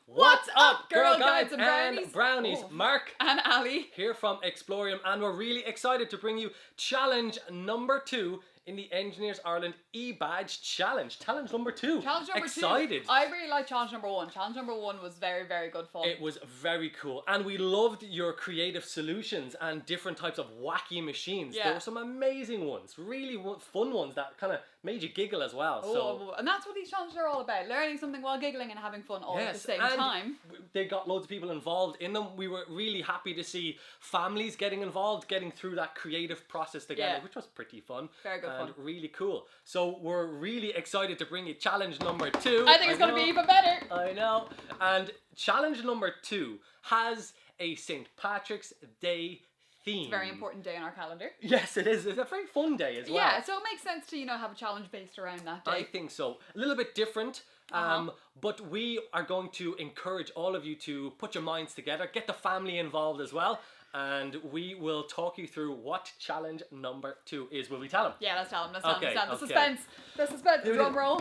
What's up, Girl guides Guides and brownies? Oh. Mark And Ali. here from Explorium, and we're really excited to bring you challenge number 2 in the Engineers Ireland e-badge challenge. Challenge number 2. Challenge number excited. 2. I really like challenge number 1. Challenge number 1 was very, very good fun. It was very cool, and we loved your creative solutions and different types of wacky machines. Yeah. There were some amazing ones, really fun ones that kind of made you giggle as well. So and that's what these challenges are all about. Learning something while giggling and having fun all at the same time. They got loads of people involved in them. We were really happy to see families getting involved, getting through that creative process together, which was pretty fun. Very good and fun. really cool. So we're really excited to bring you challenge number 2. I think it's going to be even better. I know. And challenge number 2 has a St. Patrick's Day theme. It's a very important day in our calendar. Yes, it is. It's a very fun day as well. Yeah, so it makes sense to, have a challenge based around that day. I think so. A little bit different. But we are going to encourage all of you to put your minds together, get the family involved as well, and we will talk you through what challenge number 2 is. Will we tell them? Yeah, let's tell them. Let's tell them. Okay. The suspense. The suspense. Drum roll.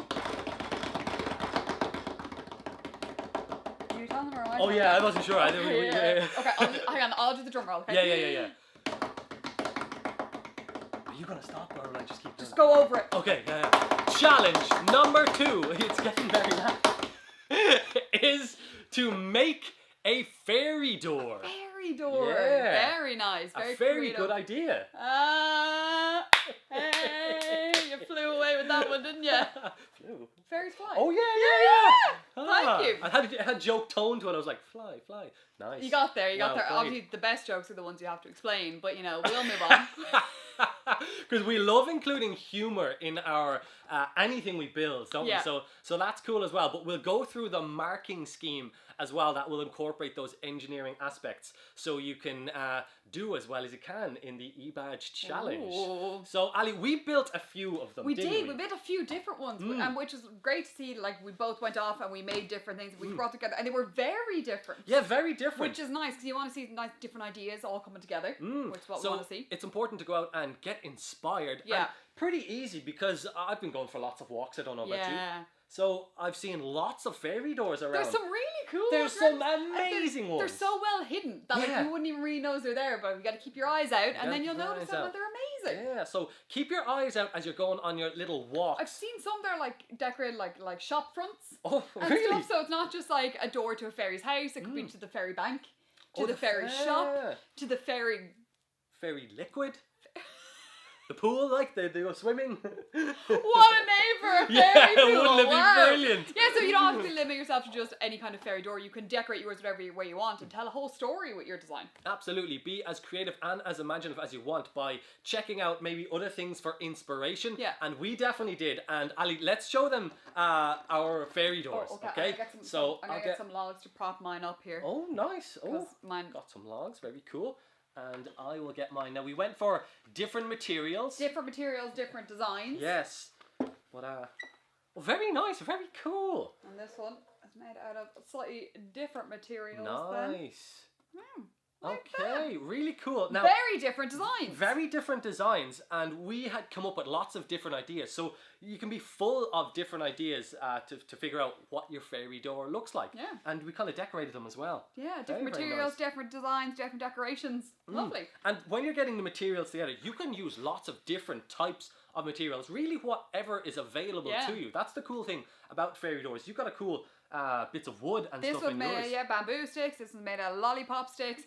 You tell them or am I Oh yeah, I wasn't sure. Okay, hang on. I'll do the drum roll. Okay? Yeah. Are you gonna stop or will I just keep doing Just go over it. Okay, challenge number 2, it's getting very loud, is to make a fairy door. Fairy door. Yeah. Very nice. Very creative. good idea. Hey, you flew away with that one, didn't you? Phew. Fairies fly. Oh yeah. Thank you. I had joke tone to it. I was like, fly. Nice. You got there. Well played. Obviously, the best jokes are the ones you have to explain, but we'll move on. Because we love including humor in our anything we build, don't we? So that's cool as well. But we'll go through the marking scheme as well that will incorporate those engineering aspects, so you can do as well as you can in the e-badge challenge. Ooh. So Ali, we built a few of them. We didn't did. We made a few different ones, and which is great to see. Like we both went off and we made different things. We brought together, and they were very different. Yeah, very different. Which is nice because you want to see nice different ideas all coming together, which is what we want to see. It's important to go out and get inspired. Yeah. And pretty easy because I've been going for lots of walks. I don't know about you. Yeah. So I've seen lots of fairy doors around. There's some really cool There's ones. some amazing ones. They're so well hidden that you wouldn't even really know they're there, but you got to keep your eyes out, and then you'll notice them, and they're amazing. Yeah, so keep your eyes out as you're going on your little walk. I've seen some that are like decorated like shop fronts. Oh, and really? Stuff, so it's not just like a door to a fairy's house. It could be to the fairy bank, to the fairy shop, to the fairy liquid. The pool, like they go swimming. What a name for a fairy pool! Wouldn't it be brilliant? Yeah, so you don't have to limit yourself to just any kind of fairy door. You can decorate yours whatever way you want and tell a whole story with your design. Absolutely. Be as creative and as imaginative as you want by checking out maybe other things for inspiration. Yeah. And we definitely did. And Ali, let's show them our fairy doors. Oh, okay. I'm gonna get some logs to prop mine up here. Oh, nice. Oh, mine got some logs. Very cool. And I will get mine. Now, we went for different materials. Different materials, different designs. Yes. But, very nice. Very cool. And this one is made out of slightly different materials. Nice. Okay, really cool. Now, very different designs. Very different designs, and we had come up with lots of different ideas. So you can be full of different ideas to figure out what your fairy door looks like. Yeah. And we kind of decorated them as well. Yeah, different materials, different designs, different decorations. Lovely. And when you're getting the materials together, you can use lots of different types of materials. Really, whatever is available to you. That's the cool thing about fairy doors. You've got a cool bits of wood and stuff in yours. This one made bamboo sticks. This one made out of lollipop sticks,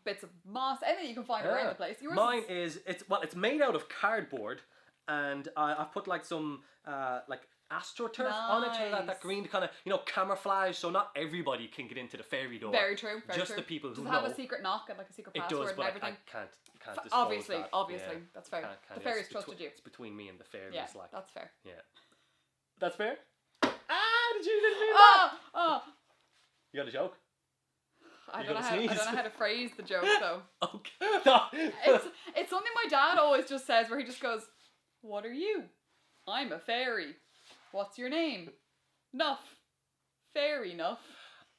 bits of moss, anything you can find around the place. Mine it's made out of cardboard, and I've put like some astroturf on it, so that green kind of camouflage, so not everybody can get into the fairy door. Very true. Just the people who know. Does it have a secret knock and like a secret password and everything? I can't disclose obviously, that. that's fair. The fairies trusted you. It's between me and the fairies. Yeah, that's fair. Yeah, that's fair. Didn't mean that? Oh. You got a joke? I don't know how to phrase the joke though. Okay. No. It's something my dad always just says, where he just goes, "What are you? I'm a fairy. What's your name? Nuff. Fairy Nuff."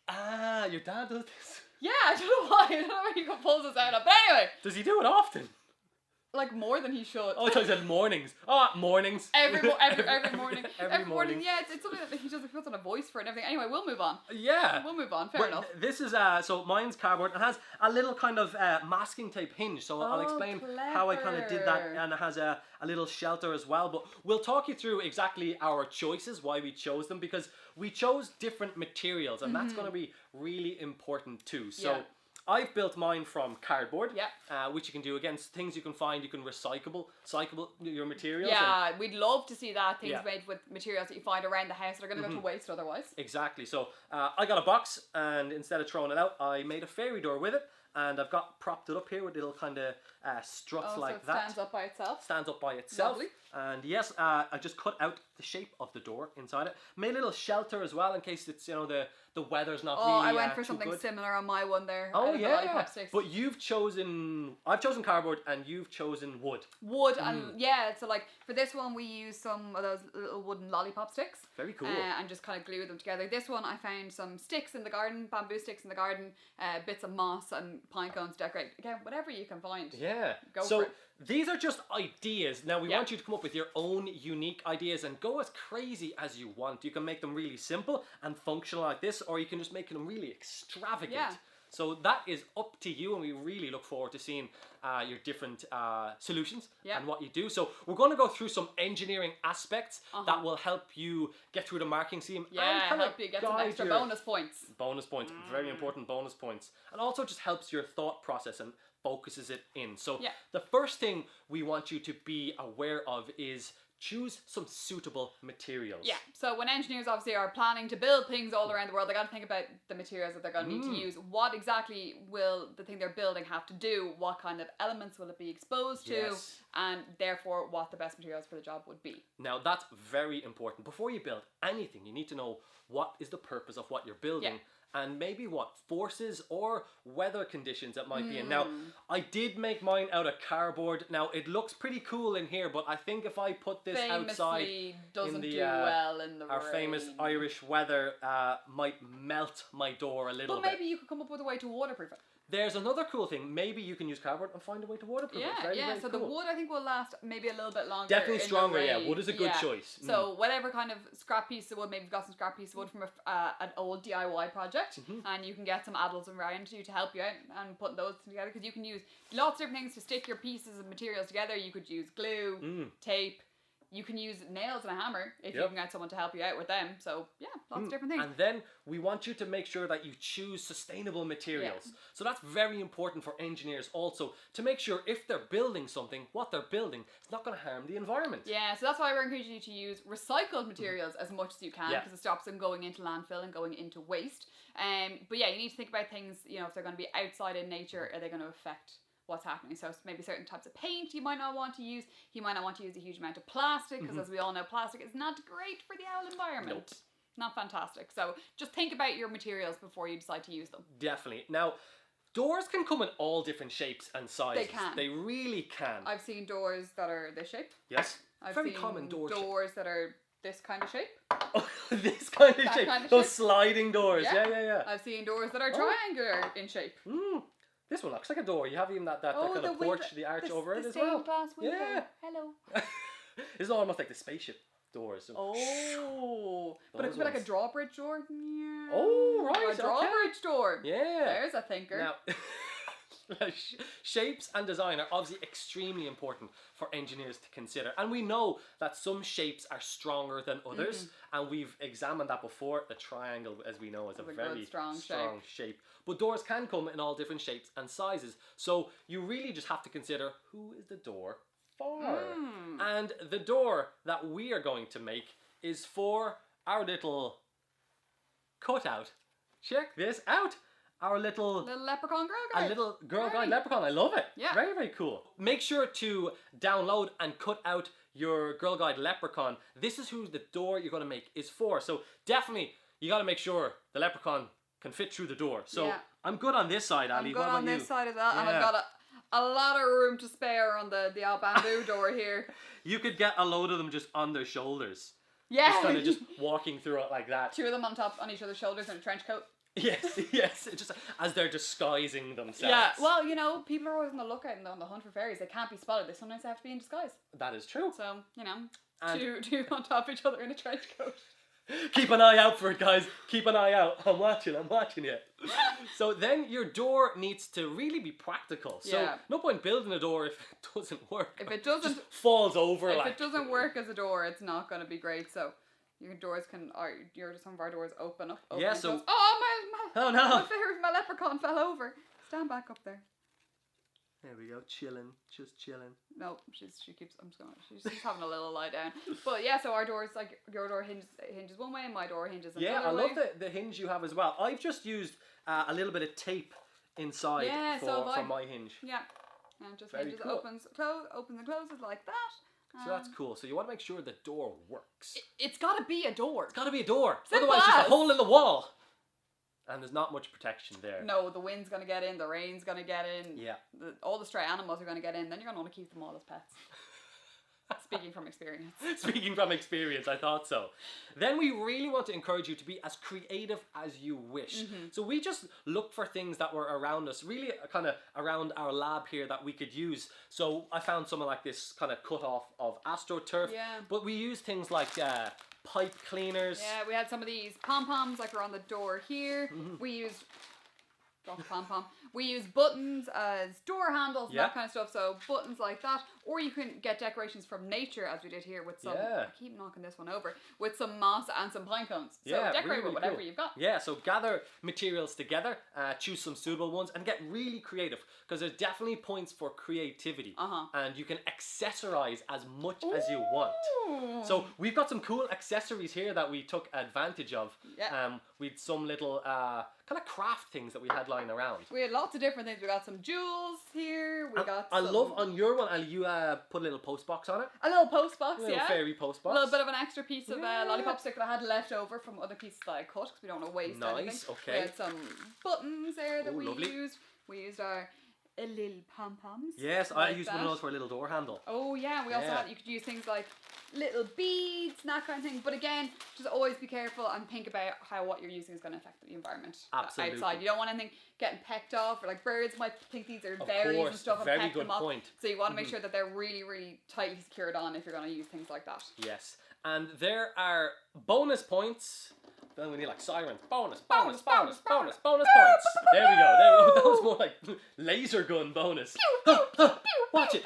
Your dad does this? Yeah, I don't know why. I don't know where he pulls this out of. But anyway. Does he do it often? Like more than he should. Oh, I thought you said mornings. Mornings. Every morning. Every morning. Yeah, it's something that he does. He puts on a voice for it and everything. Anyway, we'll move on. Yeah. We'll move on. Fair enough. This is so mine's cardboard. It has a little kind of masking tape hinge. So I'll explain how I kind of did that, and it has a little shelter as well. But we'll talk you through exactly our choices, why we chose them, because we chose different materials, and that's going to be really important too. So. Yeah. I've built mine from cardboard, which you can do against things you can find. You can recycle your materials. Yeah, we'd love to see that. Things made with materials that you find around the house that are going to go to waste otherwise. Exactly. So I got a box, and instead of throwing it out, I made a fairy door with it. And I've got propped it up here with little kind of struts like that. Stands up by itself. Stands up by itself. Lovely. And yes, I just cut out the shape of the door inside it. Made a little shelter as well in case it's the weather's not really. I went for something similar on my one there. Oh yeah. But I've chosen cardboard and you've chosen wood. Wood and so like for this one we used some of those little wooden lollipop sticks. Very cool. And just kind of glued them together. This one I found some sticks in the garden, bamboo sticks in the garden, bits of moss and pine cones to decorate. Again, whatever you can find. Yeah. Go for it. These are just ideas. Now we want you to come up with your own unique ideas and go as crazy as you want. You can make them really simple and functional like this, or you can just make them really extravagant. Yeah. So that is up to you, and we really look forward to seeing your different solutions and what you do. So we're going to go through some engineering aspects that will help you get through the marking scheme. Yeah, and help you get some extra bonus points. Bonus points, very important bonus points. And also just helps your thought process and focuses it in. So the first thing we want you to be aware of is choose some suitable materials. Yeah, so when engineers obviously are planning to build things all around the world, they got to think about the materials that they're going to need to use. What exactly will the thing they're building have to do? What kind of elements will it be exposed to? And therefore what the best materials for the job would be. Now that's very important. Before you build anything, you need to know what is the purpose of what you're building. And maybe what forces or weather conditions it might be in. Now, I did make mine out of cardboard. Now, it looks pretty cool in here, but I think if I put this outside doesn't in the, do well in the our rain. famous Irish weather might melt my door a little bit. But maybe you could come up with a way to waterproof it. There's another cool thing. Maybe you can use cardboard and find a way to waterproof it. Very, very so cool. The wood I think will last maybe a little bit longer. Definitely stronger, Wood is a good choice. So whatever kind of scrap piece of wood, maybe you've got some scrap piece of wood from an old DIY project, and you can get some adults around you to help you out and put those together, because you can use lots of different things to stick your pieces of materials together. You could use glue, tape. You can use nails and a hammer if you can get someone to help you out with them. So, lots of different things. And then we want you to make sure that you choose sustainable materials. So that's very important for engineers also, to make sure if they're building something, what they're building is not going to harm the environment. Yeah, so that's why we're encouraging you to use recycled materials as much as you can, because it stops them going into landfill and going into waste. But you need to think about things, if they're going to be outside in nature, are they going to affect what's happening? So maybe certain types of paint you might not want to use. You might not want to use a huge amount of plastic, because as we all know, plastic is not great for the owl environment. Nope. Not fantastic. So just think about your materials before you decide to use them. Definitely. Now, doors can come in all different shapes and sizes. They can. They really can. I've seen doors that are this shape. Yes. I've very seen common doors that are this kind of shape. Oh, this kind of that shape. Kind of Those shape. sliding doors. Yeah. I've seen doors that are triangular in shape. This one looks like a door. You have even that kind of porch, the arch over it as well. The stained glass window. Yeah. Hello. This is almost like the spaceship doors. So but it could be like a drawbridge door. Yeah. Oh, right. A drawbridge door. Yeah. There's a thinker. Now, shapes and design are obviously extremely important for engineers to consider, and we know that some shapes are stronger than others, and we've examined that before. The triangle, as we know, is a very strong shape. But doors can come in all different shapes and sizes, so you really just have to consider, who is the door for? And the door that we are going to make is for our little cutout. Check this out. Our little leprechaun girl guide. A little girl guide leprechaun. I love it. Yeah. Very, very cool. Make sure to download and cut out your girl guide leprechaun. This is who the door you're going to make is for. So definitely, you got to make sure the leprechaun can fit through the door. So I'm good on this side, Ali. I'm good what about on this you? side of that, and I've got a lot of room to spare on the old bamboo door here. You could get a load of them just on their shoulders. Yeah. Just kind of just walking through it like that. Two of them on each other's shoulders in a trench coat. Yes, yes. It's just as they're disguising themselves. Yeah, well, you know, people are always on the lookout and on the hunt for fairies. They can't be spotted. They sometimes have to be in disguise. That is true. So, you know, And two on top of each other in a trench coat. keep an eye out for it, guys. Keep an eye out. I'm watching you. So then your door needs to really be practical. So Yeah. no point building a door if it doesn't work. If it doesn't, Just falls over if like. it doesn't work as a door, it's not going to be great. So your doors can, or some of our doors open up. Open Yeah, and so- close. Oh, Oh my no. fairy, my leprechaun fell over. Stand back up there. There we go. Chilling. Just chilling. No, she's having a little lie down. But yeah, so our doors, like your door hinges one way and my door hinges another Yeah, I way. love the hinge you have as well. I've just used a little bit of tape inside Yeah, so have for I. my hinge. Yeah, and just Very hinges, cool. opens and closes like that. So that's cool. So you want to make sure the door works. It's got to be a door. It's got to be a door. Simple Otherwise, it's just a as. hole in the wall. And there's not much protection there. No, the wind's gonna get in, the rain's gonna get in. Yeah. All the stray animals are gonna get in. Then you're gonna want to keep them all as pets. Speaking from experience. Speaking from experience, I thought so. Then we really want to encourage you to be as creative as you wish. So we just look for things that were around us, really kind of around our lab here that we could use. So I found something like this kind of cut off of AstroTurf. Yeah. But we use things like pipe cleaners. Yeah, we had some of these pom-poms like are on the door here. We used pom-pom. We use buttons as door handles and Yeah. that kind of stuff. So buttons like that, or you can get decorations from nature as we did here with some. Yeah. I keep knocking this one over with some moss and some pine cones. So Yeah, decorate really, with whatever cool. you've got. Yeah, so gather materials together, choose some suitable ones, and get really creative because there's definitely points for creativity, and you can accessorize as much as you want. Ooh. So we've got some cool accessories here that we took advantage of. Yeah. We'd some little kind of craft things that we had lying around. We had lots of different things. We got some jewels here. We got. I some, love on your one. You put a little post box on it. a little post box. A little Yeah. fairy post A box. little bit of an extra piece of Yeah. lollipop stick that I had left over from other pieces that I cut because we don't want to waste anything. Nice. Okay. We had some buttons there that Ooh, we lovely. used. We used our little pom-poms. Yes, I like used that. one of those for a little door handle. Oh yeah, we also Yeah. had, you could use things like little beads and that kind of thing. But again, just always be careful and think about how what you're using is going to affect the environment Absolutely. outside. You don't want anything getting pecked off, or like birds might think these are Of berries and course, stuff and very peck good them off. point. So you want to make sure that they're really, really tightly secured on if you're going to use things like that. Yes, and there are bonus points. Then we need like sirens. Bonus points. There we go. That was more like laser gun bonus. Watch it.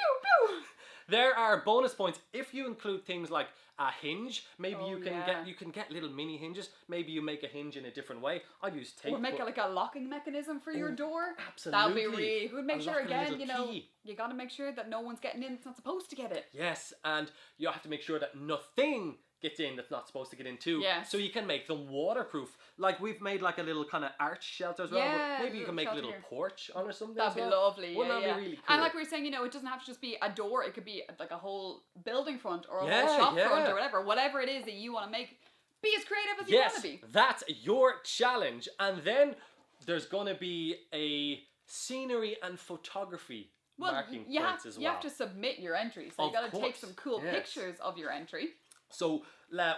There are bonus points if you include things like a hinge. Maybe Oh, you yeah. can get little mini hinges. Maybe you make a hinge in a different way. I use tape. Or make but- like a locking mechanism for your door. absolutely. That would be really good. Make A sure locking again, little you know, key. you got to make sure that no one's getting in that's not supposed to get it. Yes, and you have to make sure that nothing gets in that's not supposed to get in too. Yes. So you can make them waterproof. Like we've made like a little kind of arch shelter as well. Yeah, But maybe you little can make a shelter little here. porch on or something. That'd as be well. lovely. Wouldn't yeah, that be really And cool? like we were saying, you know, it doesn't have to just be a door. It could be like a whole building front or a Yeah, whole shop front yeah. or whatever. Whatever it is that you want to make, be as creative as you want Yes, to be. that's your challenge. And then there's going to be a scenery and photography Well, marking you points have, as well. you have to submit your entry. So you Of got to take course, some cool yes. pictures of your entry. So we're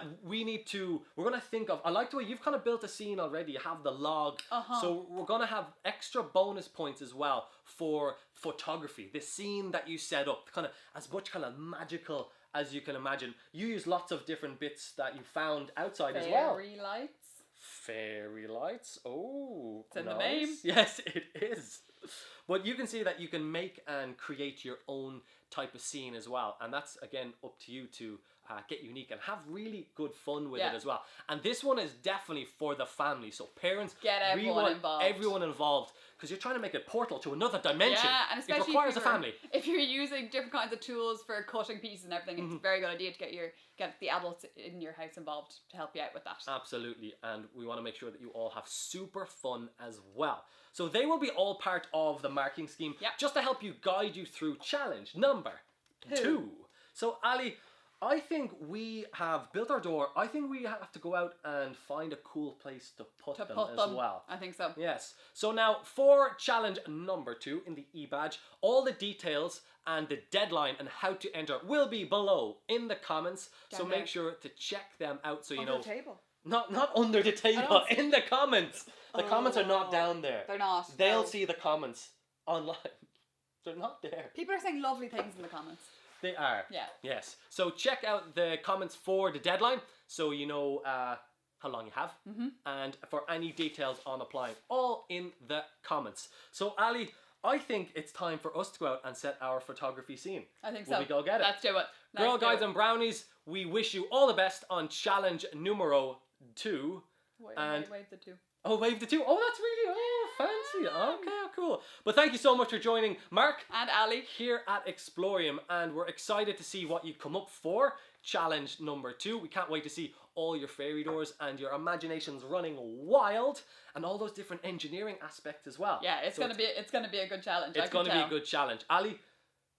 going to think of, I like the way you've kind of built a scene already. You have the log. So we're going to have extra bonus points as well for photography. The scene that you set up, kind of as much kind of magical as you can imagine. You use lots of different bits that you found outside as well. Fairy lights. Fairy lights. Oh, It's in the nice. name. Yes, it is. But you can see that you can make and create your own type of scene as well. And that's, again, up to you to get unique and have really good fun with it Yeah. as well. And this one is definitely for the family. So parents, Get we everyone want involved. everyone involved because you're trying to make a portal to another dimension. Yeah, and especially it requires if a family. If you're using different kinds of tools for cutting pieces and everything, it's a very good idea to get the adults in your house involved to help you out with that. Absolutely, and we want to make sure that you all have super fun as well. So they will be all part of the marking scheme, Yep. just to help you guide you through challenge number 2. So Ali, I think we have built our door. I think we have to go out and find a cool place to put them as well. I think so. Yes. So now for challenge number 2 in the e-badge, all the details and the deadline and how to enter will be below in the comments. So Down make there. sure to check them out so you Under know. the table. Not under the table, in the comments. The comments are not down there. They're not. They'll see the comments online. They're not there. People are saying lovely things in the comments. They are. Yeah. Yes. So check out the comments for the deadline, so you know how long you have, and for any details on applying, all in the comments. So Ali, I think it's time for us to go out and set our photography scene. I think Will so. we go get it? Let's do it. Girl Guides and Brownies, we wish you all the best on challenge numero 2. Wave the 2. Oh, wave the 2. Oh, that's really fancy. Okay, cool. But thank you so much for joining Mark and Ali here at Explorium, and we're excited to see what you come up for challenge number 2. We can't wait to see all your fairy doors and your imaginations running wild, and all those different engineering aspects as well. Yeah, it's gonna be a good challenge. It's gonna be a good challenge. Ali,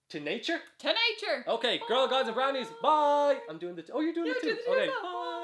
to nature. To nature. Okay, Girl Guides and Brownies. Bye. I'm doing the. Oh, you're doing it too. Okay. Bye.